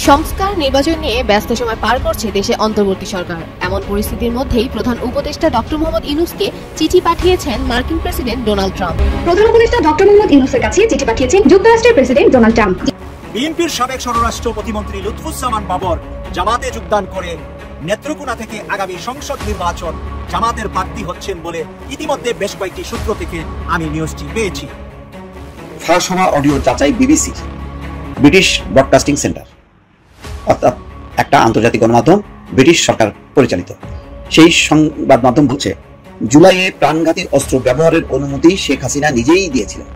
সংস্কার নির্বাচন নিয়ে ব্যস্ত সময় পার করছে দেশে অন্তর্বর্তী সরকার। এমন পরিস্থিতির মধ্যেই প্রধান উপদেষ্টা ডক্টর মোহাম্মদ ইউনূসকে চিঠি পাঠিয়েছেন মার্কিন প্রেসিডেন্ট ডোনাল্ড ট্রাম্প। প্রধান উপদেষ্টা ডক্টর মোহাম্মদ ইউনূসের কাছে চিঠি পাঠিয়েছেন যুক্তরাষ্ট্রের প্রেসিডেন্ট ডোনাল্ড ট্রাম্প। বিএনপির সাবেক স্বরাষ্ট্র প্রতিমন্ত্রী লুৎফুজ্জামান বাবর জামাতে যোগদান করে নেত্রকোনা থেকে আগামী সংসদ নির্বাচন জামাতের প্রার্থী হচ্ছেন বলে ইতিমধ্যে বেশ কয়েকটি সূত্র থেকে আমি নিউজটি পেয়েছি। ফাঁস হওয়া অডিও যাচাই বিবিসি, ব্রিটিশ ব্রডকাস্টিং সেন্টার, অর্থাৎ একটা আন্তর্জাতিক গণমাধ্যম, ব্রিটিশ সরকার পরিচালিত। সেই সংবাদ মাধ্যম বলছে, জুলাইয়ে প্রাণঘাতী অস্ত্র ব্যবহারের অনুমতি শেখ হাসিনা নিজেই দিয়েছিলেন।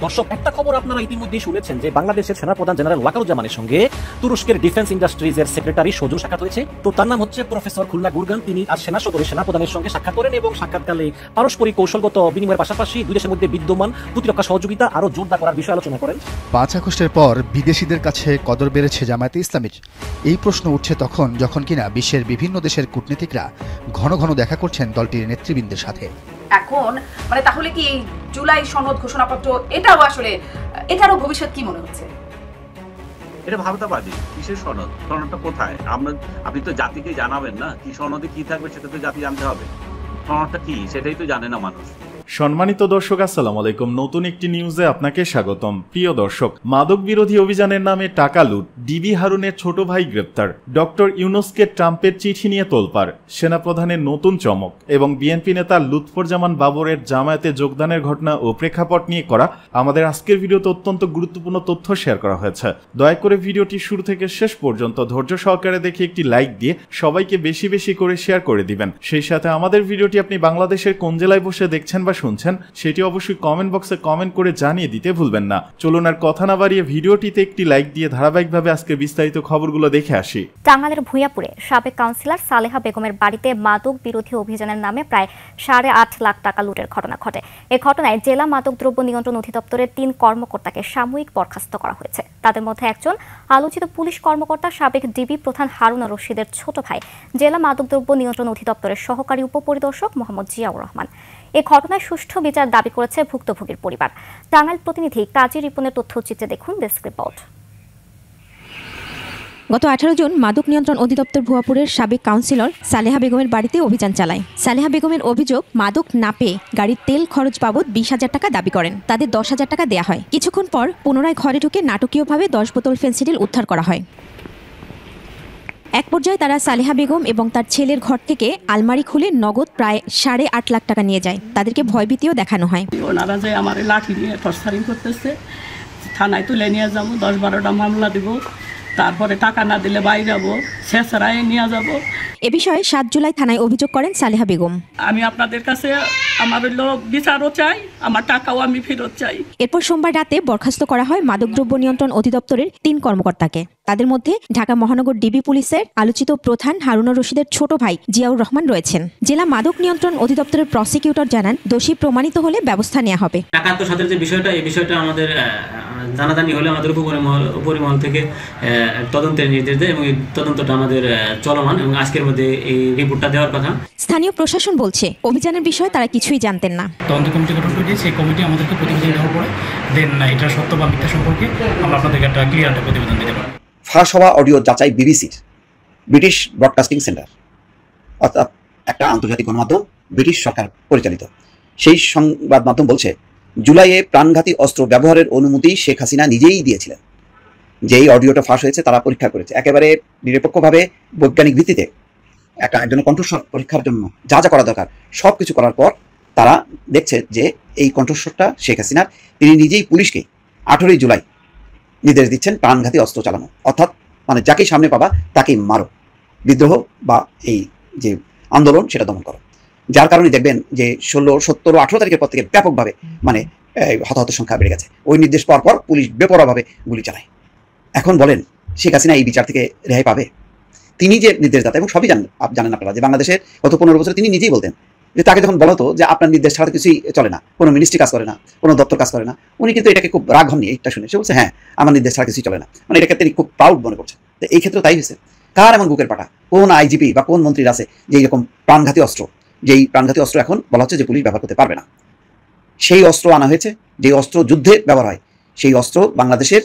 দর্শক, একটা খবর আপনারা ইতিমধ্যে শুনেছেন যে বাংলাদেশের সেনাপ্রধান জেনারেল ওয়াকারুজ্জামানের সঙ্গে তুরস্কের ডিফেন্স ইন্ডাস্ট্রিজের সেক্রেটারি সৌজন্য সাক্ষাৎ হয়েছে। তো তার নাম হচ্ছে প্রফেসর খুল্লা গুরগান। তিনি আজ সেনা সদরে সেনাপ্রধানের সঙ্গে সাক্ষাৎ করেন এবং সাক্ষাৎকালে পারস্পরিক কৌশলগত বিনিময়ের পাশাপাশি দুই দেশের মধ্যে বিদ্যমান প্রতিরক্ষা সহযোগিতা আরও জোরদার করার বিষয়ে আলোচনা করেন। 5 আগস্টের পর বিদেশিদের কাছে কদর বেড়েছে জামায়াতে ইসলামীর। এই প্রশ্ন উঠছে যখন কিনা বিশ্বের বিভিন্ন দেশের কূটনীতিকরা ঘন ঘন দেখা করছেন দলটির নেতৃবৃন্দের সাথে। এখন তাহলে কি জুলাই সনদ ঘোষণাপত্র এটারও ভবিষ্যৎ কি মনে হচ্ছে? এটা ভারতাবাদী। কিসের সনদ? সনদটা কোথায়? আপনি তো জাতিকে জানাবেন না কি সনদে কি থাকবে, সেটা তো জাতি জানতে হবে। সনদটা কি সেটাই তো জানে না মানুষ। সম্মানিত দর্শক, আসসালামু আলাইকুম। নতুন একটি নিউজে আপনাকে স্বাগতম। প্রিয় দর্শক, মাদক বিরোধী অভিযানের নামে টাকা লুট, ডিবি হারুনের ছোট ভাই গ্রেপ্তার, ডক্টর ইউনূসকে ট্রাম্পের চিঠি নিয়ে তোলপাড়, সেনাপ্রধানের নতুন চমক এবং বিএনপি নেতা লুৎফুজ্জামান বাবরের জামায়াতে যোগদানের ঘটনা ও প্রেক্ষাপট নিয়ে করা আমাদের আজকের ভিডিওতে অত্যন্ত গুরুত্বপূর্ণ তথ্য শেয়ার করা হয়েছে। দয়া করে ভিডিওটি শুরু থেকে শেষ পর্যন্ত ধৈর্য সহকারে দেখে একটি লাইক দিয়ে সবাইকে বেশি বেশি করে শেয়ার করে দিবেন। সেই সাথে আমাদের ভিডিওটি আপনি বাংলাদেশের কোন জেলায় বসে দেখছেন বা শুনছেন সেটি অবশ্যই কমেন্ট বক্সে কমেন্ট করে জানিয়ে দিতে ভুলবেন না। চলুন আর কথা না বাড়িয়ে ভিডিওটিতে একটি লাইক দিয়ে ধারাবাহিকভাবে আজকে বিস্তারিত খবরগুলো দেখে আসি। টাঙ্গাইলের ভূঁইয়াপুরে সাবেক কাউন্সিলর সালেহা বেগমের বাড়িতে মাদক বিরোধী অভিযানের নামে প্রায় 8.5 লাখ টাকা লুটের ঘটনা ঘটে। এই ঘটনায় জেলা মাদকদ্রব্য নিয়ন্ত্রণ অধিদপ্তরের 3 কর্মকর্তাকে সাময়িক বরখাস্ত করা হয়েছে। তাদের মধ্যে একজন আলোচিত পুলিশ কর্মকর্তা সাবেক ডিবি প্রধান হারুন রশিদের ছোট ভাই, জেলা মাদকদ্রব্য নিয়ন্ত্রণ অধিদপ্তরের সহকারী উপপরিদর্শক মোহাম্মদ জিয়াউর রহমান। এই ঘটনায় সুষ্ঠু বিচার দাবি করেছে ভুক্তভোগীর পরিবার। টাঙ্গাইল প্রতিনিধি কাজী রিপনের তথ্যচিত্রে দেখুন ডেস্ক রিপোর্ট। গত 18 জুন মাদক নিয়ন্ত্রণ অধিদপ্তর ভুয়াপুরের সাবেক কাউন্সিলর সালেহা বেগমের বাড়িতে অভিযান চালায়। সালেহা বেগমের অভিযোগ, মাদক না পেয়ে গাড়ির তেল খরচ বাবদ 20,000 টাকা দাবি করেন। তাদের 10,000 টাকা দেয়া হয়। কিছুক্ষণ পর পুনরায় ঘরে ঢুকে নাটকীয়ভাবে 10 বোতল ফেনসিডিল উদ্ধার করা হয়। এক পর্যায়ে তারা সালেহা বেগম এবং তার ছেলের ঘর থেকে আলমারি খুলে নগদ প্রায় 8.5 লাখ টাকা নিয়ে যায়। তাদেরকে ভয়ভীতিও দেখানো হয়। ওনারা যে আমার লাঠি নিয়ে টর্চারিং করতেছে, থানায় তুলে নিয়ে যাবো, 10-12টা মামলা দিব, তারপরে টাকা না দিলে বাইরে যাবো, শেষরায় নিয়ে যাব। এ বিষয়ে 7 জুলাই থানায় অভিযোগ করেন সালেহা বেগম। আমি আপনাদের কাছে আমার বিচারও চাই, আমার টাকাও আমি ফেরত চাই। এরপর সোমবার রাতে বরখাস্ত করা হয় মাদকদ্রব্য নিয়ন্ত্রণ অধিদপ্তরের 3 কর্মকর্তাকে। তাদের মধ্যে ঢাকা মহানগর ডিবি পুলিশের আলোচিত প্রধান হারুন রশিদের ছোট ভাই জিয়াউর রহমান রয়েছেন। জেলা মাদক নিয়ন্ত্রণ অধিদপ্তরের প্রসিকিউটর জানান, দোষী প্রমাণিত হলে ব্যবস্থা নেওয়া হবে। টাকা আত্মসাতের যে বিষয়টা, এই বিষয়টা আমাদের জানাজানি হলে আমাদের উপরিমহল থেকে তদন্তের নির্দেশ দেয় এবং এই তদন্তটা আমাদের চলমান এবং আজকের মধ্যে এই রিপোর্টটা দেওয়ার কথা। স্থানীয় প্রশাসন বলছে, অভিযানের বিষয়ে তারা কিছুই জানতেন না। তদন্ত কমিটি গঠন করে সেই কমিটি আমাদেরকে প্রতিবেদন দেওয়ার পরে দেন না এটা সত্য বা মিথ্যা সম্পর্কে আমরা আপনাদেরকে একটা ক্লিয়ার প্রতিবেদন দিতে পারি। ফাঁস হওয়া অডিও যাচাই বিবিসির, ব্রিটিশ ব্রডকাস্টিং সেন্টার, অর্থাৎ একটা আন্তর্জাতিক গণমাধ্যম, ব্রিটিশ সরকার পরিচালিত। সেই সংবাদ মাধ্যম বলছে, জুলাইয়ে প্রাণঘাতী অস্ত্র ব্যবহারের অনুমতি শেখ হাসিনা নিজেই দিয়েছিলেন। যেই অডিওটা ফাঁস হয়েছে তারা পরীক্ষা করেছে একেবারে নিরপেক্ষভাবে, বৈজ্ঞানিক ভিত্তিতে। একজনের কণ্ঠস্বর পরীক্ষার জন্য যা যা করা দরকার সব কিছু করার পর তারা দেখছে যে এই কণ্ঠস্বরটা শেখ হাসিনার। তিনি নিজেই পুলিশকে 18 জুলাই নির্দেশ দিচ্ছেন প্রাণঘাতী অস্ত্র চালানো, অর্থাৎ যাকেই সামনে পাবা তাকেই মারো, বিদ্রোহ বা এই যে আন্দোলন সেটা দমন করো। যার কারণে দেখবেন যে 16, 17, 18 তারিখের পর থেকে ব্যাপকভাবে হতাহতের সংখ্যা বেড়ে গেছে। ওই নির্দেশ পাওয়ার পর পুলিশ বেপরোয়াভাবে গুলি চালায়। এখন বলেন, শেখ হাসিনা এই বিচার থেকে রেহাই পাবে? তিনি যে নির্দেশদাতা, এবং সবই জানেন আপনারা যে বাংলাদেশের গত 15 বছরে তিনি নিজেই বলতেন যে তাকে যখন বলা হতো যে আপনার নির্দেশ ছাড়া কিছুই চলে না, কোনো মিনিস্ট্রি কাজ করে না, কোনো দপ্তর কাজ করে না, উনি কিন্তু এটাকে খুব রাগ হননি। এটা শুনে সে বলছে, হ্যাঁ আমার নির্দেশ ছাড়া কিছুই চলে না, এটাকে তিনি খুব প্রাউড মনে করছেন। তো এই ক্ষেত্রে তাই হয়েছে। কার এমন বুকের পাটা, কোন আইজিপি বা কোন মন্ত্রীর আছে যে এইরকম প্রাণঘাতী অস্ত্র, যেই প্রাণঘাতী অস্ত্র এখন বলা হচ্ছে যে পুলিশ ব্যবহার করতে পারবে না। সেই অস্ত্র আনা হয়েছে, যে অস্ত্র যুদ্ধে ব্যবহার হয়, সেই অস্ত্র বাংলাদেশের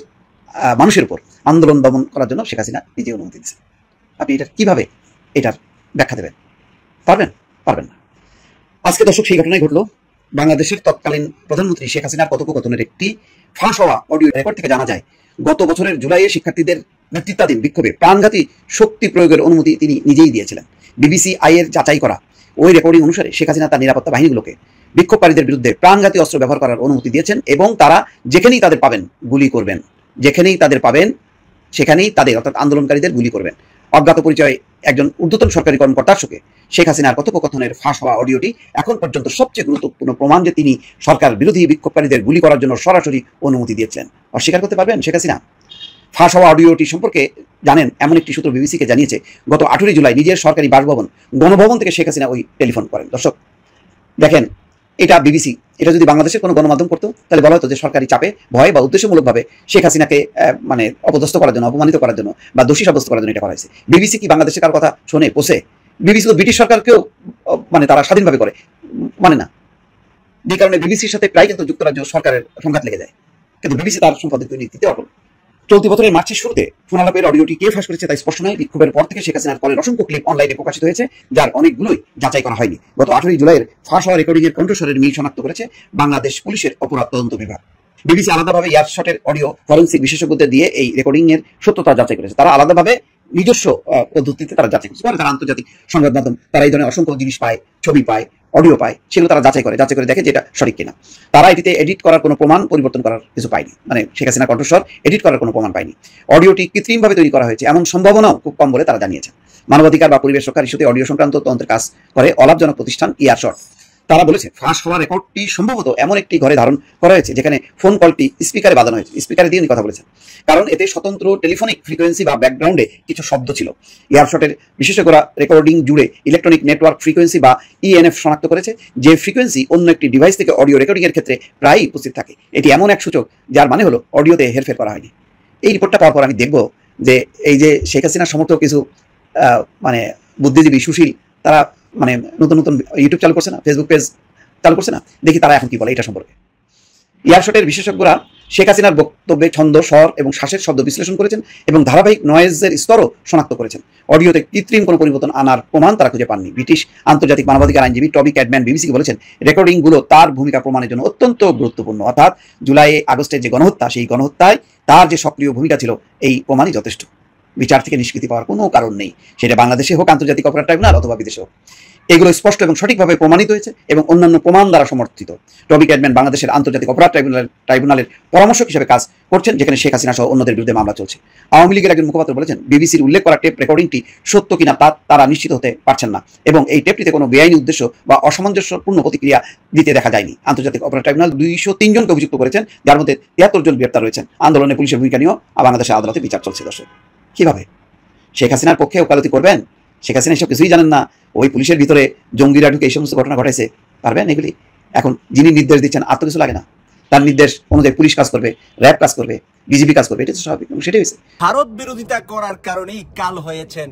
মানুষের উপর আন্দোলন দমন করার জন্য শেখ হাসিনা নিজে অনুমতি দিচ্ছে। আপনি এটা কিভাবে এটার ব্যাখ্যা দেবেন? পারবেন না। আজকে দর্শক সেই ঘটনাই ঘটলো। বাংলাদেশের তৎকালীন প্রধানমন্ত্রী শেখ হাসিনার কথোপকথনের একটি ফাঁস হওয়া অডিও রেকর্ড থেকে জানা যায় গত বছরের জুলাইয়ে শিক্ষার্থীদের নেতৃত্বাধীন বিক্ষোভে প্রাণঘাতী শক্তি প্রয়োগের অনুমতি তিনি নিজেই দিয়েছিলেন। বিবিসি এর যাচাই করা ওই রেকর্ডিং অনুসারে শেখ হাসিনা তার নিরাপত্তা বাহিনীগুলোকে বিক্ষোভকারীদের বিরুদ্ধে প্রাণঘাতী অস্ত্র ব্যবহার করার অনুমতি দিয়েছেন এবং তারা যেখানেই তাদের পাবেন গুলি করবেন, যেখানেই তাদের পাবেন সেখানেই তাদের অর্থাৎ আন্দোলনকারীদের গুলি করবেন। অজ্ঞাত পরিচয়ে একজন ঊর্ধ্বতন সরকারি কর্মকর্তার সঙ্গে শেখ হাসিনার কথোপকথনের ফাঁস হওয়া অডিওটি এখন পর্যন্ত সবচেয়ে গুরুত্বপূর্ণ প্রমাণ যে তিনি সরকার বিরোধী বিক্ষোভকারীদের গুলি করার জন্য সরাসরি অনুমতি দিয়েছেন। অস্বীকার করতে পারবেন শেখ হাসিনা? ফাঁস হওয়া অডিওটি সম্পর্কে জানেন এমন একটি সূত্র বিবিসিকে জানিয়েছে গত 18 জুলাই নিজের সরকারি বাসভবন গণভবন থেকে শেখ হাসিনা ওই টেলিফোন করেন। দর্শক দেখেন, এটা বিবিসি, এটা যদি বাংলাদেশের কোনো গণমাধ্যম করতো তাহলে বলা হতো যে সরকারি চাপে ভয় বা উদ্দেশ্যমূলকভাবে শেখ হাসিনাকে মানে অপদস্থ করার জন্য, অপমানিত করার জন্য বা দোষী সাব্যস্ত করার জন্য এটা করা হয়েছে। বিবিসি কি বাংলাদেশের কারো কথা শোনে পোষে? বিবিসি তো ব্রিটিশ সরকারকেও মানে তারা স্বাধীনভাবে করে মানে না, যে কারণে বিবিসির সাথে প্রায় কিন্তু যুক্তরাজ্য সরকারের সংঘাত লেগে যায়, কিন্তু বিবিসি তার সম্পাদিত নীতিতে অটল। চলতি বছরের মার্চের শুরুতে ফোনালাপের অডিওটি কে ফাঁস করেছে তাই স্পষ্ট নয়। বিক্ষোভের পর থেকে শেখ হাসিনার কলের অসংখ্য ক্লিপ অনলাইনে প্রকাশিত হয়েছে, যার অনেকগুলোই যাচাই করা হয়নি। গত 18 জুলাইয়ের ফাঁস হওয়া রেকর্ডিংয়ের কণ্ঠস্বরের মিল শনাক্ত করেছে বাংলাদেশ পুলিশের অপরাধ তদন্ত বিভাগ। বিবিসি আলাদাভাবে এয়ারশটের অডিও ফরেন্সিক বিশেষজ্ঞদের দিয়ে এই রেকর্ডিং এর সত্যতা যাচাই করেছে। তারা আলাদাভাবে নিজস্ব পদ্ধতিতে তারা যাচাই করছে। তারা আন্তর্জাতিক সংবাদ মাধ্যম তারা এই ধরনের অসংখ্য জিনিস পায়, ছবি পায়, অডিও পায়, সেগুলো তারা যাচাই করে দেখে যে এটা সঠিক কিনা। তারা এটিতে এডিট করার কোনো প্রমাণ, পরিবর্তন করার কিছু পায়নি, মানে শেখ হাসিনা কণ্ঠস্বর এডিট করার কোনো প্রমাণ পায়নি। অডিওটি কৃত্রিমভাবে তৈরি করা হয়েছে এমন সম্ভাবনাও খুব কম বলে তারা জানিয়েছেন। মানবাধিকার বা পরিবেশ রক্ষার ইস্যুতে অডিও সংক্রান্ত তদন্তের কাজ করে অলাভজনক প্রতিষ্ঠান এয়ারশট। তারা বলেছে ফাঁস হওয়া রেকর্ডটি সম্ভবত এমন একটি ঘরে ধারণ করা হয়েছে যেখানে ফোন কলটি স্পিকারে বাঁধানো হয়েছে, স্পিকারে দিয়ে উনি কথা বলেছেন, কারণ এতে স্বতন্ত্র টেলিফোনিক ফ্রিকোয়েন্সি বা ব্যাকগ্রাউন্ডে কিছু শব্দ ছিল। এয়ারশটের বিশেষজ্ঞরা রেকর্ডিং জুড়ে ইলেকট্রনিক নেটওয়ার্ক ফ্রিকোয়েন্সি বা ইএনএফ শনাক্ত করেছে, যে ফ্রিকোয়েন্সি অন্য একটি ডিভাইস থেকে অডিও রেকর্ডিং এর ক্ষেত্রে প্রায়ই উপস্থিত থাকে। এটি এমন এক সূচক যার মানে হলো অডিওতে হেরফের করা হয়নি। এই রিপোর্টটা পাওয়ার পর আমি দেখব যে এই যে শেখ হাসিনার সমর্থক কিছু মানে বুদ্ধিজীবী সুশীল তারা মানে নতুন নতুন ইউটিউব চালু করছে না, ফেসবুক পেজ চালু করছে না, দেখি তারা এখন কি বলে এটা সম্পর্কে। এয়ারশটের বিশেষজ্ঞরা শেখ হাসিনার বক্তব্যে ছন্দ, স্বর এবং শ্বাসের শব্দ বিশ্লেষণ করেছেন এবং ধারাবাহিক নয়েজের স্তরও শনাক্ত করেছেন। অডিওতে কৃত্রিম কোনো পরিবর্তন আনার প্রমাণ তারা খুঁজে পাননি। ব্রিটিশ আন্তর্জাতিক মানবাধিকার আইনজীবী টবি ক্যাডম্যান বিবিসিকে বলেছেন রেকর্ডিংগুলো তার ভূমিকা প্রমাণের জন্য অত্যন্ত গুরুত্বপূর্ণ, অর্থাৎ জুলাই আগস্টের যে গণহত্যা, সেই গণহত্যায় তার যে সক্রিয় ভূমিকা ছিল এই প্রমাণই যথেষ্ট। বিচার থেকে নিষ্কৃতি পাওয়ার কোনো কারণ নেই, সেটা বাংলাদেশে হোক, আন্তর্জাতিক অপরাধ ট্রাইব্যুনাল অথবা বিদেশে হোক। এগুলো স্পষ্ট এবং সঠিকভাবে প্রমাণিত হয়েছে এবং অন্যান্য প্রমাণ দ্বারা সমর্থিত। টবি ক্যাডম্যান বাংলাদেশের আন্তর্জাতিক অপরাধ ট্রাইব্যুনালের পরামর্শক হিসেবে কাজ করছেন, যেখানে শেখ হাসিনা সহ অন্যদের বিরুদ্ধে মামলা চলছে। আওয়ামী লীগের একজন মুখপাত্র বলেছেন বিবিসির উল্লেখ করা টেপ রেকর্ডিংটি সত্য কিনা তা তারা নিশ্চিত হতে পারছেন না এবং এই টেপটিতে কোনো বেআইনি উদ্দেশ্য বা অসামঞ্জস্যপূর্ণ প্রতিক্রিয়া দিতে দেখা যায়নি। আন্তর্জাতিক অপরাধ ট্রাইব্যুনাল 203 জনকে অভিযুক্ত করেছেন, যার মধ্যে 73 জন গ্রেপ্তার রয়েছেন। আন্দোলনে পুলিশের ভূমিকা নিয়েও বাংলাদেশের আদালতে বিচার চলছে। দর্শক, কিভাবে শেখ হাসিনার পক্ষে ওকালতি করবেন? শেখ হাসিনা এসব কিছুই জানেন না, ওই পুলিশের ভিতরে জঙ্গিরা ঢুকে এই সমস্ত ঘটনা ঘটাইছে, পারবেন এগুলি? এখন যিনি নির্দেশ দিচ্ছেন আর তো কিছু লাগে না, তার নির্দেশ অনুযায়ী পুলিশ কাজ করবে, র্যাব কাজ করবে, বিজিবি কাজ করবে, এটা তো স্বাভাবিক। সেটাই হয়েছে। ভারত বিরোধিতা করার কারণেই কাল হয়েছেন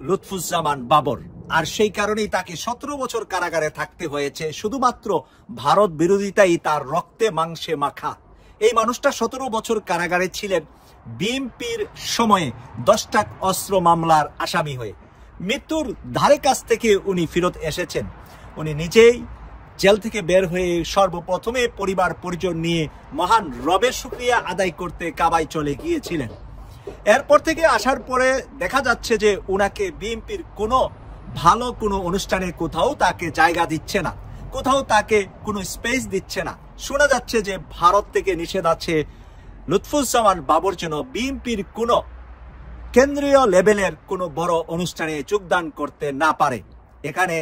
লুৎফুজ্জামান বাবর, আর সেই কারণেই তাকে 17 বছর কারাগারে থাকতে হয়েছে। শুধুমাত্র ভারত বিরোধিতাই তার রক্তে মাংসে মাখা। এই মানুষটা 17 বছর কারাগারে ছিলেন বিএনপির সময়ে 10টা অস্ত্র মামলার আসামি হয়ে। মৃত্যুর ধারে কাছ থেকে উনি ফেরত এসেছেন। উনি নিজেই জেল থেকে বের হয়ে সর্বপ্রথমে পরিবার পরিজন নিয়ে মহান রবের শুকরিয়া আদায় করতে কাবায় চলে গিয়েছিলেন। এরপর থেকে আসার পরে দেখা যাচ্ছে যে উনাকে বিএনপির কোনো ভালো কোনো অনুষ্ঠানে কোথাও তাকে জায়গা দিচ্ছে না, কোথাও তাকে কোনো স্পেস দিচ্ছে না। শোনা যাচ্ছে যে ভারত থেকে নিষেধ আছে লুৎফুজ্জামান বাবর যেন বিএনপির কোনো কেন্দ্রীয় লেভেলের কোনো বড় অনুষ্ঠানে যোগদান করতে না পারে। এখানে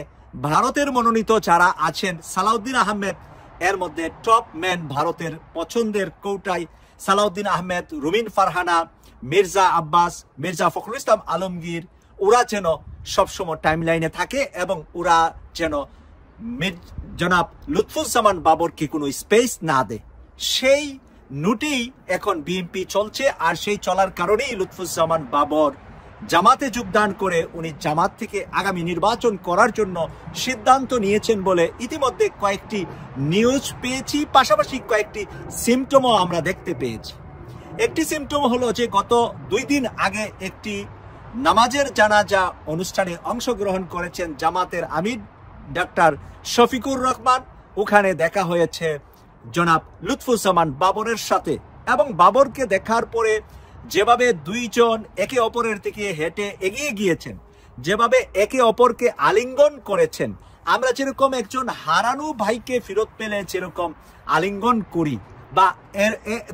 ভারতের মনোনীত যারা আছেন, সালাউদ্দিন আহমেদ এর মধ্যে টপ ম্যান, ভারতের পছন্দের কৌটাই সালাউদ্দিন আহমেদ, রুমিন ফারহানা, মির্জা আব্বাস, মির্জা ফখরুল ইসলাম আলমগীর, ওরা যেন সবসময় টাইম লাইনে থাকে এবং ওরা যেন জনাব লুৎফুজ্জামান বাবরকে কোনো স্পেস না দেয়। সেই নোটেই এখন বিএনপি চলছে, আর সেই চলার কারণেই লুৎফুজ্জামান বাবর জামাতে যোগদান করে উনি জামাত থেকে আগামী নির্বাচন করার জন্য সিদ্ধান্ত নিয়েছেন বলে ইতিমধ্যে কয়েকটি নিউজ পেয়েছি, পাশাপাশি কয়েকটি সিমটমও আমরা দেখতে পেয়েছি। একটি সিমটম হলো যে গত 2 দিন আগে একটি নামাজের জানাজা অনুষ্ঠানে অংশগ্রহণ করেছেন জামাতের আমির ডাক্তার শফিকুর রহমান। ওখানে দেখা হয়েছে জনাব লুৎফুজ্জামান বাবরের সাথে, এবং বাবরকে দেখার পরে যেভাবে দুইজন একে অপরের দিকে হেঁটে এগিয়ে গিয়েছেন, যেভাবে একে অপরকে আলিঙ্গন করেছেন, আমরা যেরকম একজন হারানো ভাইকে ফেরত পেলে যেরকম আলিঙ্গন করি, বা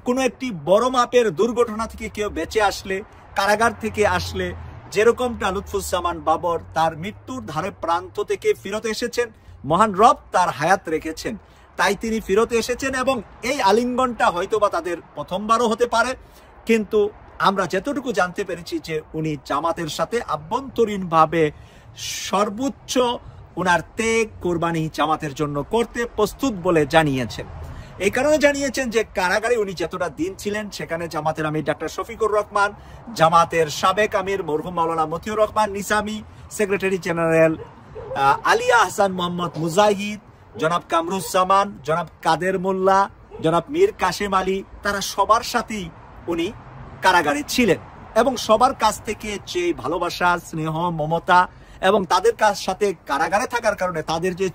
কোনো একটি বড় মাপের দুর্ঘটনা থেকে কেউ বেঁচে আসলে, কারাগার থেকে আসলে যেরকমটা লুৎফুজ্জামান বাবর তার মৃত্যুর ধারে প্রান্ত থেকে ফিরত এসেছেন, মহান রব তার হায়াত রেখেছেন, তাই তিনি ফিরত এসেছেন। এবং এই আলিঙ্গনটা হয়তোবা তাদের প্রথমবারও হতে পারে, কিন্তু আমরা যতটুকু জানতে পেরেছি যে উনি জামাতের সাথে আভ্যন্তরীণভাবে সর্বোচ্চ ওনার ত্যাগ কোরবানি জামাতের জন্য করতে প্রস্তুত বলে জানিয়েছেন। এই কারণে জানিয়েছেন যে কারাগারে উনি যতটা দিন ছিলেন সেখানে জামাতের আমির ডাক্তার শফিকুর রহমান, জামাতের সাবেক আমির মরহুম মাওলানা মতিউর রহমান নিজামী, সেক্রেটারি জেনারেল আলিয়া হাসান মোহাম্মদ মুজাহিদ, জনাব কামরুজ্জামান, জনাব কাদের মোল্লা, জনাব মীর কাশেম আলী, তারা সবার সাথেই উনি কারাগারে ছিলেন। এবং সবার কাছ থেকে যে ভালোবাসা, স্নেহ, মমতা এবং তাদের সাথে কারাগারে থাকার কারণে তাদের যে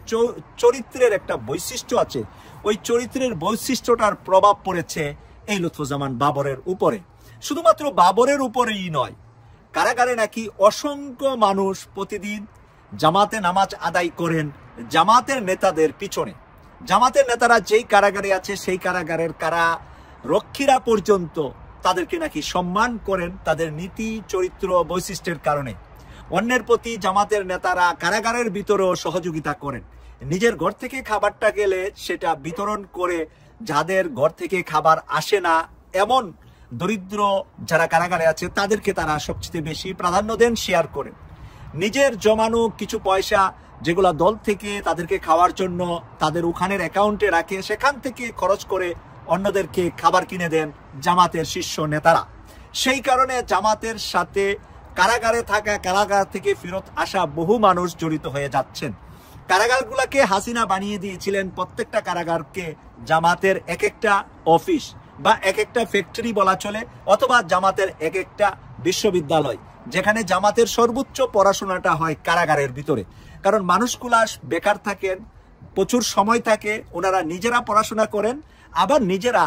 চরিত্রের একটা বৈশিষ্ট্য আছে, ওই চরিত্রের বৈশিষ্ট্যটার প্রভাব পড়েছে এই লুৎফুজ্জামান বাবরের উপরে। শুধুমাত্র বাবরের উপরেই নয়, কারাগারে নাকি অসংখ্য মানুষ প্রতিদিন জামাতে নামাজ আদায় করেন জামাতের নেতাদের পিছনে। জামাতের নেতারা যেই কারাগারে আছে সেই কারাগারের কারারক্ষীরা পর্যন্ত তাদেরকে নাকি সম্মান করেন তাদের নীতি, চরিত্র, বৈশিষ্ট্যের কারণে। অন্যের প্রতি জামাতের নেতারা কারাগারের ভিতরেও সহযোগিতা করেন। নিজের ঘর থেকে খাবারটা গেলে সেটা বিতরণ করে যাদের ঘর থেকে খাবার আসে না এমন দরিদ্র যারা কারাগারে আছে তাদেরকে তারা সবচেয়ে বেশি প্রাধান্য দেন, শেয়ার করেন। নিজের জমানো কিছু পয়সা যেগুলা দল থেকে তাদেরকে খাওয়ার জন্য তাদের ওখানের অ্যাকাউন্টে রাখে, সেখান থেকে খরচ করে অন্যদেরকে খাবার কিনে দেন জামাতের শীর্ষ নেতারা। সেই কারণে জামাতের সাথে কারাগারে থাকা, কারাগার থেকে ফেরত আসা বহু মানুষ জড়িত হয়ে যাচ্ছেন। কারাগারগুলোকে হাসিনা বানিয়ে দিয়েছিলেন প্রত্যেকটা কারাগারকে জামাতের এক একটা অফিস বা এক একটা ফ্যাক্টরি বলা চলে, অথবা জামাতের এক একটা বিশ্ববিদ্যালয়, যেখানে জামাতের সর্বোচ্চ পড়াশোনাটা হয় কারাগারের ভিতরে। কারণ মানুষগুলা বেকার থাকেন, প্রচুর সময় থাকে, ওনারা নিজেরা পড়াশোনা করেন, আবার নিজেরা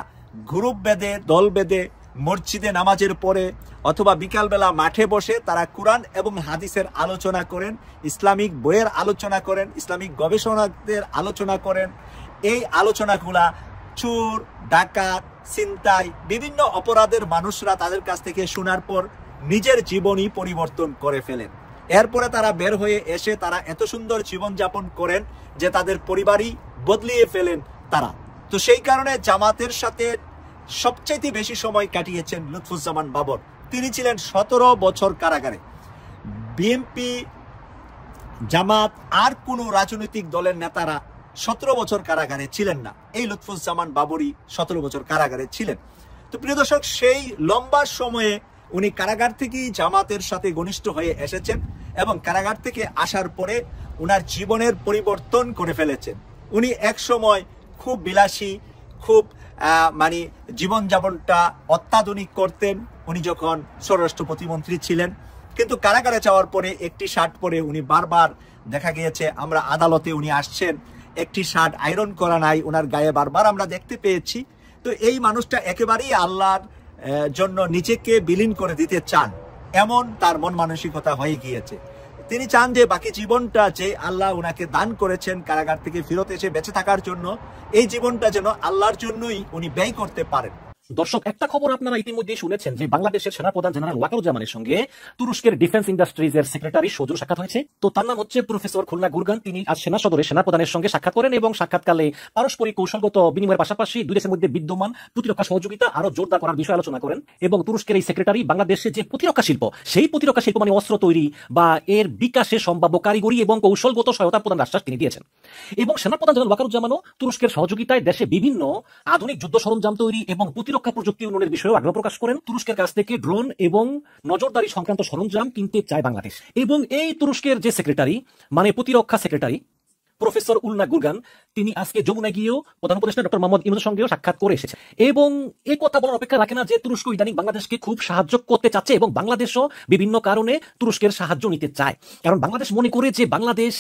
গ্রুপ বেঁধে, দল বেঁধে মসজিদে নামাজের পরে অথবা বিকালবেলা মাঠে বসে তারা কোরআন এবং হাদিসের আলোচনা করেন, ইসলামিক বইয়ের আলোচনা করেন, ইসলামিক গবেষণাদের আলোচনা করেন। এই আলোচনাগুলা চোর, ডাকাত, ছিনতাই, বিভিন্ন অপরাধের মানুষরা তাদের কাছ থেকে শোনার পর নিজের জীবনই পরিবর্তন করে ফেলেন। এরপরে তারা বের হয়ে এসে তারা এত সুন্দর জীবনযাপন করেন যে তাদের পরিবারই বদলিয়ে ফেলেন তারা। তো সেই কারণে জামাতের সাথে সবচাইতে বেশি সময় কাটিয়েছেন লুৎফুজ্জামান বাবর। তিনি ছিলেন 17 বছর কারাগারে। বিএনপি, জামাত আর কোন রাজনৈতিক দলের নেতারা 17 বছর কারাগারে ছিলেন না, এই লুৎফুজ্জামান বাবরই 17 বছর কারাগারে ছিলেন। তো প্রিয় দর্শক, সেই লম্বা সময়ে উনি কারাগার থেকেই জামাতের সাথে ঘনিষ্ঠ হয়ে এসেছেন এবং কারাগার থেকে আসার পরে উনার জীবনের পরিবর্তন করে ফেলেছেন। উনি এক সময় খুব বিলাসী, খুব জীবনযাপনটা অত্যাধুনিক করতেন উনি যখন স্বরাষ্ট্র প্রতিমন্ত্রী ছিলেন। কিন্তু কারাগারে যাওয়ার পরে একটি শার্ট পরে উনি বারবার দেখা গিয়েছে, আমরা আদালতে উনি আসছেন, একটি শার্ট আয়রন করা নাই ওনার গায়ে, বারবার আমরা দেখতে পেয়েছি। তো এই মানুষটা একেবারেই আল্লাহর জন্য নিজেকে বিলীন করে দিতে চান, এমন তার মন মানসিকতা হয়ে গিয়েছে। তিনি চান যে বাকি জীবনটা যে আল্লাহ ওনাকে দান করেছেন কারাগার থেকে ফেরত এসে বেঁচে থাকার জন্য, এই জীবনটা যেন আল্লাহর জন্যই উনি ব্যয় করতে পারেন। দর্শক, একটা খবর আপনারা ইতিমধ্যেই শুনেছেন যে বাংলাদেশের সেনাপ্রধান জেনারেল ওয়াকারুজ্জামানের সঙ্গে তুরস্কের ডিফেন্স ইন্ডাস্ট্রিজের সেক্রেটারি সজোর সাক্ষাৎ হয়েছে। তো তার নাম হচ্ছে প্রফেসর খুলনা গুরগান। তিনি আজ সেনা সদরে সেনাপ্রধানের সঙ্গে সাক্ষাৎ করেন এবং সাক্ষাৎকালে পারস্পরিক কৌশলগত বিনিময়ের পাশাপাশি দুই দেশের মধ্যে বিদ্যমান প্রতিরক্ষা সহযোগিতা আরো জোরদার করার বিষয়ে আলোচনা করেন। এবং তুরস্কের এই সেক্রেটারি বাংলাদেশে যে প্রতিরক্ষা শিল্প, সেই প্রতিরক্ষা শিল্প মানে অস্ত্র তৈরি বা এর বিকাশে সম্ভাব্য কারিগরি এবং কৌশলগত সহায়তা প্রদানের আশ্বাস তিনি দিয়েছেন। এবং সেনাপ্রধান জেনারেল ওয়াকারুজ্জামানও তুরস্কের সহযোগিতায় দেশে বিভিন্ন আধুনিক যুদ্ধ সরঞ্জাম তৈরি এবং প্রতিরক্ষা প্রযুক্তি উন্নয়নের বিষয়ে আগ্রহ প্রকাশ করেন। তুরস্কের কাছ থেকে ড্রোন এবং নজরদারি সংক্রান্ত সরঞ্জাম কিনতে চায় বাংলাদেশ। এবং এই তুরস্কের যে সেক্রেটারি মানে প্রতিরক্ষা সেক্রেটারি প্রফেসর উল্লা গুরগান তিনি আজকে যমুনায় গিয়েও প্রধান উপদেষ্টা ডক্টর মোহাম্মদ ইউনূসের সঙ্গেও সাক্ষাৎ করে এসেছে এবং এই কথা বলার অপেক্ষা রাখে না যে তুরস্ক ইদানিং বাংলাদেশকে খুব সাহায্য করতে চাচ্ছে এবং বাংলাদেশও বিভিন্ন কারণে তুরস্কের সাহায্য নিতে চায়। কারণ বাংলাদেশ মনে করে যে বাংলাদেশ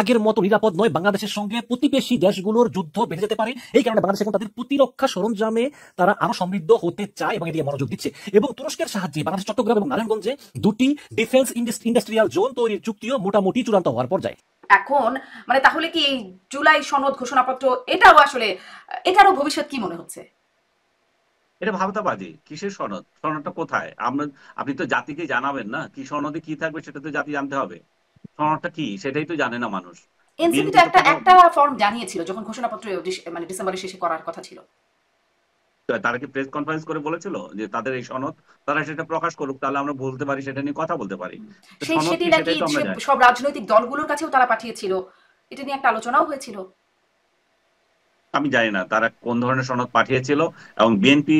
আগের মতো নিরাপদ নয়, বাংলাদেশের সঙ্গে প্রতিবেশী দেশগুলোর যুদ্ধ বেড়ে যেতে পারে। এই কারণে বাংলাদেশ এখন তাদের প্রতিরক্ষা সরঞ্জামে তারা আরো সমৃদ্ধ হতে চায় এবং এদিকে মনোযোগ দিচ্ছে। এবং তুরস্কের সাহায্যে বাংলাদেশ চট্টগ্রাম এবং নারায়ণগঞ্জে দুটি ডিফেন্স ইন্ডাস্ট্রিয়াল জোন তৈরির চুক্তিও মোটামুটি চূড়ান্ত হওয়ার পর্যায়ে। এখন মানে তাহলে কি এই জুলাই সনদ ঘোষণাপত্র এটারও ভবিষ্যৎ কি মনে হচ্ছে? এটা ভাবতাবাজি। কিসের সনদ? সনদটা কোথায়? আপনি তো জাতিকে জানাবেন না কি সনদে কি থাকবে, সেটা তো জাতি জানতে হবে। সনদটা কি সেটাই তো জানে না মানুষ। এনসিপি তো একটা ফর্ম জানিয়েছিল যখন ঘোষণাপত্র মানে ডিসেম্বরের শেষে করার কথা ছিল। তারা কি প্রেস কনফারেন্স করে বলেছিল যে তাদের এই সনদ, তারা সেটা প্রকাশ করুক, তাহলে আমরা বলতে পারি, সেটা নিয়ে কথা বলতে পারি। সেটি নাকি সব রাজনৈতিক দলগুলোর কাছেও তারা পাঠিয়েছিল, এটা নিয়ে একটা আলোচনাও হয়েছিল। আমি জানি না তারা কোন ধরনের সনদ পাঠিয়েছিল, এবং বিএনপি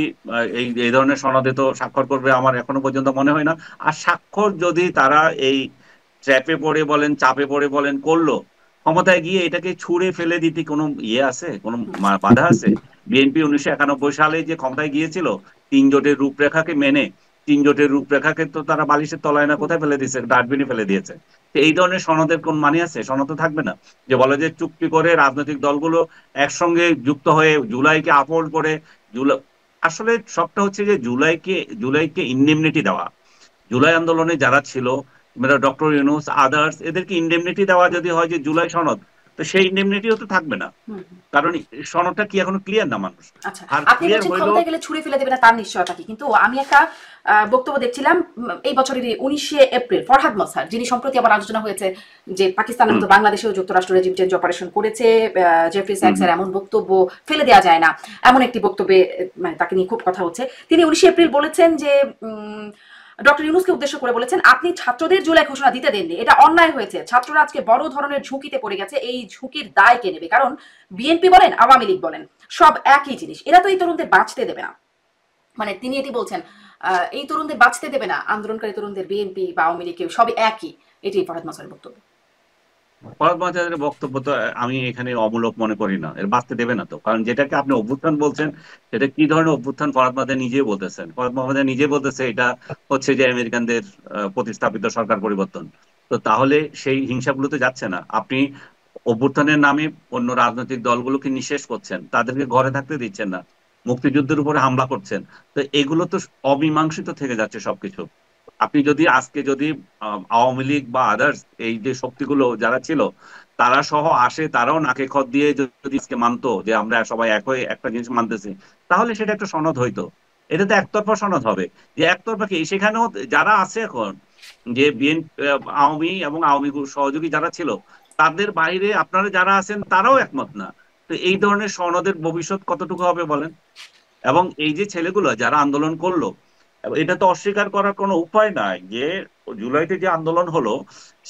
এই ধরনের সনদে তো স্বাক্ষর করবে আমার এখনো পর্যন্ত মনে হয় না। আর স্বাক্ষর যদি তারা এই ট্র্যাপে পড়ে বলেন, চাপে পড়ে বলেন করলো, ক্ষমতায় গিয়ে এটাকে ছুঁড়ে ফেলে দিতে কোনো আছে, কোনো বাধা আছে? বিএনপি 1991 সালে যে ক্ষমতায় গিয়েছিল 3 জোটের রূপরেখাকে মেনে, 3 জোটের রূপরেখাকে তো তারা বালিশের তলায় না কোথায় ফেলে দিয়েছে, ডাস্টবিনে ফেলে দিয়েছে। এই ধরনের সনদের কোন মানে আছে? সনদ থাকবে না যে বলে যে চুক্তি করে রাজনৈতিক দলগুলো একসঙ্গে যুক্ত হয়ে জুলাইকে আপহোল্ড করে আসলে সবটা হচ্ছে যে জুলাইকে ইনডেমনিটি দেওয়া। জুলাই আন্দোলনে যারা ছিল, ডক্টর ইউনূস, আদার্স, এদেরকে ইনডেমনিটি দেওয়া যদি হয় যে জুলাই সনদ, তো সেই ইনডেমনিটিও তো থাকবে না, কারণ সনদটা কি এখনো ক্লিয়ার না মানুষ। আর ক্লিয়ার হইলো ক্ষমতায় গেলে ছুঁড়ে ফেলে দেবে না তার নিশ্চয়তা কি? কিন্তু আমি একটা বক্তব্য দেখছিলাম এই বছরের 19 এপ্রিল, ফরহাদ মজহার, যিনি সম্প্রতি আবার আলোচনা হয়েছে যে পাকিস্তান তো বাংলাদেশেও যুক্তরাষ্ট্র রেজিম চেঞ্জ অপারেশন করেছে, জেফরি স্যাক্সের এমন বক্তব্য ফেলে দেওয়া যায় না, এমন একটি বক্তব্যে মানে তাকে নিয়ে খুব কথা হচ্ছে। তিনি 19 এপ্রিল বলেছেন যে ডক্টর ইউনূসকে উদ্দেশ্য করে বলেছেন, আপনি ছাত্রদের জুলাই ঘোষণা দিতে দেননি, এটা অন্যায় হয়েছে, ছাত্ররা আজকে বড় ধরনের ঝুঁকিতে পড়ে গেছে, এই ঝুঁকির দায় কে নেবে? কারণ বিএনপি বলেন, আওয়ামী লীগ বলেন, সব একই জিনিস, এরা তো এই তরুণদের বাঁচতে দেবে না। মানে তিনি এটি বলছেন, এই তরুণদের বাঁচতে দেবে না, আন্দোলনকারী তরুণদের বিএনপি বা আওয়ামী লীগ সবই একই, এটি ফরহাদ মজহারের বক্তব্য। ফরহাদ মজহারের বক্তব্য তো আমি এখানে অমূলক মনে করি না, এর বাঁচতে দেবে না তো। কারণ যেটাকে আপনি অভ্যুত্থান বলছেন, সেটা কি ধরনের অভ্যুত্থান ফরহাদ মজহার নিজেই বলতেছেন। ফরহাদ মজহার নিজে বলতেছে এটা হচ্ছে যে আমেরিকানদের প্রতিস্থাপিত সরকার পরিবর্তন। তো তাহলে সেই হিংসাগুলো তো যাচ্ছে না। আপনি অভ্যুত্থানের নামে অন্য রাজনৈতিক দলগুলোকে নিঃশেষ করছেন, তাদেরকে ঘরে থাকতে দিচ্ছেন না, মুক্তিযুদ্ধের উপরে হামলা করছেন। তো এগুলো তো অমীমাংসিত থেকে যাচ্ছে সবকিছু। আপনি যদি আজকে যদি আওয়ামী লীগ বা আদার্স এই যে শক্তিগুলো যারা ছিল তারা সহ আসে, তারাও নাকে খত দিয়ে যদি মানতো যে আমরা সবাই একই একটা জিনিস মানতেছি, তাহলে সেটা একটা সনদ হইতো। এটা তো একতরফা সনদ হবে, যে একতরফা কি সেখানেও যারা আছে এখন, যে আওয়ামী এবং আওয়ামী সহযোগী যারা ছিল, তাদের বাইরে আপনারা যারা আছেন তারাও একমত না। তো এই ধরনের সনদের ভবিষ্যৎ কতটুকু হবে বলেন? এবং এই যে ছেলেগুলো যারা আন্দোলন করলো, এটা তো অস্বীকার করার কোনো উপায় নাই যে জুলাইতে যে আন্দোলন হলো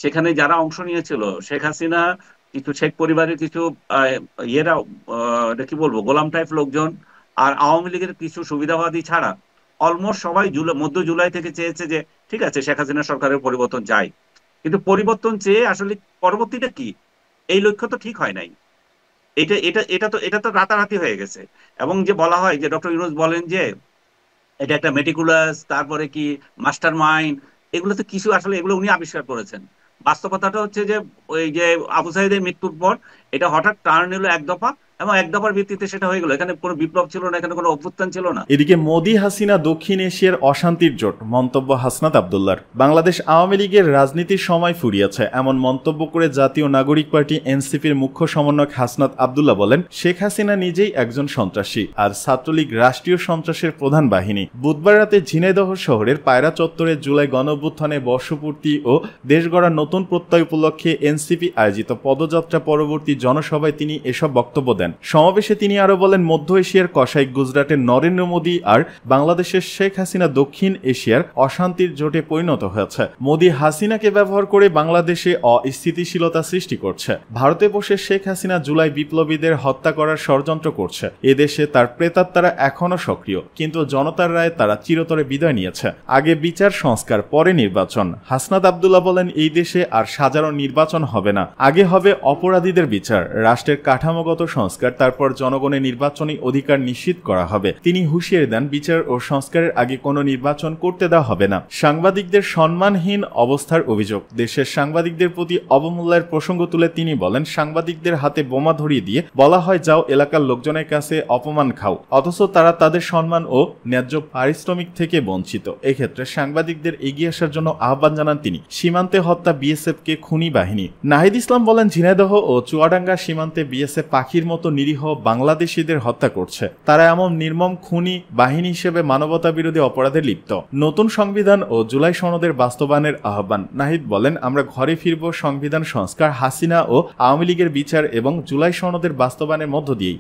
সেখানে যারা অংশ নিয়েছিল, শেখ হাসিনা, কিছু শেখ পরিবারের কিছু ইয়েরা, কি বলবো, গোলাম টাইপ লোকজন, আর আওয়ামী লীগের কিছু সুবিধাবাদী ছাড়া অলমোস্ট সবাই মধ্য জুলাই থেকে চেয়েছে যে ঠিক আছে শেখ হাসিনা সরকারের পরিবর্তন চাই। কিন্তু পরিবর্তন চেয়ে আসলে পরবর্তীটা কি, এই লক্ষ্য তো ঠিক হয় নাই। এটা তো রাতারাতি হয়ে গেছে। এবং যে বলা হয় যে ডক্টর ইউনূস বলেন যে এটা একটা মেটিকুলাস, তারপরে কি মাস্টার মাইন্ড, এগুলো তো কিছু আসলে এগুলো উনি আবিষ্কার করেছেন। বাস্তবতাটা হচ্ছে যে ওই যে আবু সাইদের মৃত্যুর পর এটা হঠাৎ টার্ন এলো এক দফা, এবং এক দফার ভিত্তিতে সেটা হয়ে গেল। এখানে কোনো বিপ্লব ছিল না, এখানে কোনো অভ্যুত্থান ছিল না। এদিকে মোদি হাসিনা দক্ষিণ এশিয়ার অশান্তির জোট, মন্তব্য হাসনাত আব্দুল্লাহর। বাংলাদেশ আওয়ামী লীগের রাজনীতির সময় ফুরিয়েছে এমন মন্তব্য করে জাতীয় নাগরিক পার্টি এনসিপির মুখ্য সমন্বয়ক হাসনাত আব্দুল্লাহ বলেন, শেখ হাসিনা নিজেই একজন সন্ত্রাসী, আর ছাত্রলীগ রাষ্ট্রীয় সন্ত্রাসের প্রধান বাহিনী। বুধবার রাতে ঝিনাইদহ শহরের পায়রা চত্বরে জুলাই গণঅভ্যুত্থানে বর্ষপূর্তি ও দেশ গড়ার নতুন প্রত্যয় উপলক্ষে এনসিপি আয়োজিত পদযাত্রা পরবর্তী জনসভায় তিনি এসব বক্তব্য দেন। দেন। সমাবেশে তিনি আরো বলেন, মধ্য এশিয়ার কসাই গুজরাটের নরেন্দ্র মোদী আর বাংলাদেশের শেখ হাসিনা দক্ষিণ এশিয়ার অশান্তির জোটে পরিণত হয়েছে। মোদী হাসিনাকে ব্যবহার করে বাংলাদেশে অস্থিতিশীলতা সৃষ্টি করছে। ভারতে বসে শেখ হাসিনা জুলাই বিপ্লবীদের হত্যা করার ষড়যন্ত্র করছে। এদেশে তার প্রেতাত্মারা এখনো সক্রিয়, কিন্তু জনতার রায়ে তারা চিরতরে বিদায় নিয়েছে। আগে বিচার সংস্কার, পরে নির্বাচন। হাসনাত আব্দুল্লাহ বলেন, এই দেশে আর সাধারণ নির্বাচন হবে না, আগে হবে অপরাধীদের বিচার, রাষ্ট্রের কাঠামোগত সংস্কার, তারপর জনগণের নির্বাচনী অধিকার নিশ্চিত করা হবে। তিনি হুঁশিয়ারি দেন, বিচার ও সংস্কারের আগে কোনো নির্বাচন করতে দেওয়া হবে না। সাংবাদিকদের সম্মানহীন অবস্থার অভিযোগ। দেশের সাংবাদিকদের প্রতি অবমূল্যায়ের প্রসঙ্গ তুলে তিনি বলেন, সাংবাদিকদের হাতে বোমা ধরিয়ে দিয়ে বলা হয় যাও এলাকার লোকজনের কাছে অপমান খাও, অথচ তারা তাদের সম্মান ও ন্যায্য পারিশ্রমিক থেকে বঞ্চিত। এক্ষেত্রে সাংবাদিকদের এগিয়ে আসার জন্য আহ্বান জানান তিনি। সীমান্তে হত্যা, বিএসএফ কে খুনি বাহিনী। নাহিদ ইসলাম বলেন, ঝিনাইদহ ও চুয়াডাঙ্গা সীমান্তে বিএসএফ পাখির মতো নিরীহ বাংলাদেশিদের হত্যা করছে। তারা এমন নির্মম খুনি বাহিনী হিসেবে মানবতা বিরোধী অপরাধে লিপ্ত। নতুন সংবিধান ও জুলাই সনদের বাস্তবায়নের আহ্বান। নাহিদ বলেন, আমরা ঘরে ফিরব সংবিধান সংস্কার, হাসিনা ও আওয়ামী লীগের বিচার এবং জুলাই সনদের বাস্তবায়নের মধ্য দিয়েই।